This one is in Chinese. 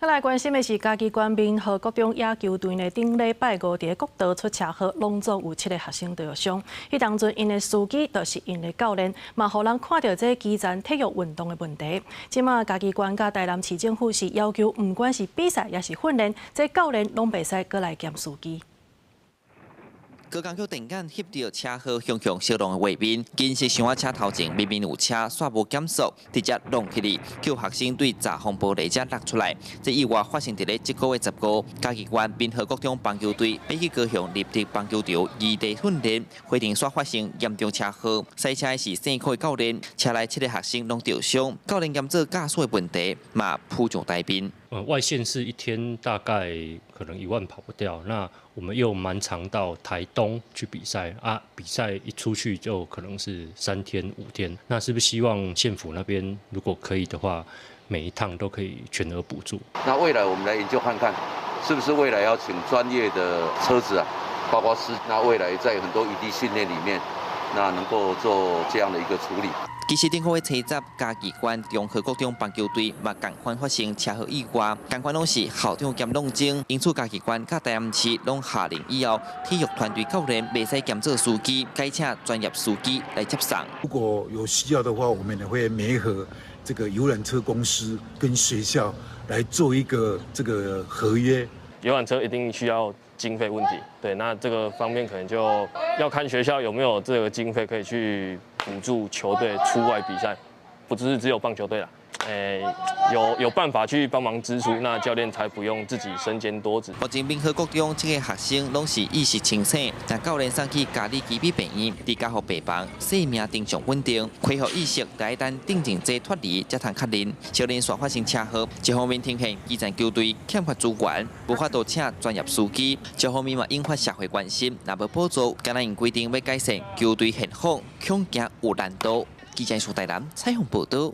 再来关心的是，嘉义县民和国中野球队呢，顶礼拜五伫国道出车祸，拢总有7个学生受伤。迄当阵，因的司机就是因的教练，嘛，互人看到这基层体育运动的问题。即马嘉义县甲台南市政府是要求，不管是比赛也是训练，这教练拢袂使过来兼司机。 高工区电眼翕到车祸向小龙的画面，紧是想我车头前明明有车煞无减速，直接撞起嚟，叫学生对闸风玻璃遮落出来。这意外发生伫咧这个月15，嘉义县滨河国中棒球队要去高雄立体棒球场异地训练，会场煞发生严重车祸。赛车的是姓柯的教练，车内7个学生拢受伤，教练验做驾驶的问题，嘛扑上台边。 外县市一天大概可能1万跑不掉，那我们又蛮常到台东去比赛啊，比赛一出去就可能是3天5天，那是不是希望县府那边如果可以的话，每一趟都可以全额补助？那未来我们来研究看看，是不是未来要请专业的车子啊，包括师，那未来在很多异地训练里面，那能够做这样的一个处理。 其实顶好的车站，嘉义县中和国中棒球队嘛共款发生车祸意外，共款拢是校长兼弄精，因此嘉义县甲台南市拢下令以后，体育团队教练袂使兼做司机，改请专业司机来接送。如果有需要的话，我们也会媒合这个游览车公司跟学校来做一个这个合约。游览车一定需要经费问题，对，那这个方面可能就要看学校有没有这个经费可以去补助球队出外比赛，不只有棒球队啦，有办法去帮忙支出，那教练才不用自己身兼多职。目前滨河国中7个学生拢是意识清醒，但教练送去嘉义基比病院，伫家护病房，生命正常稳定，恢复意识，待等定静剂脱离，才通确认小林所发生车祸。一方面呈现基层球队欠缺资源，无法度请专业司机；一方面嘛引发社会关心，若无补助，敢若因规定要改善球队现况，恐惊有难度。记者苏台南采访报道。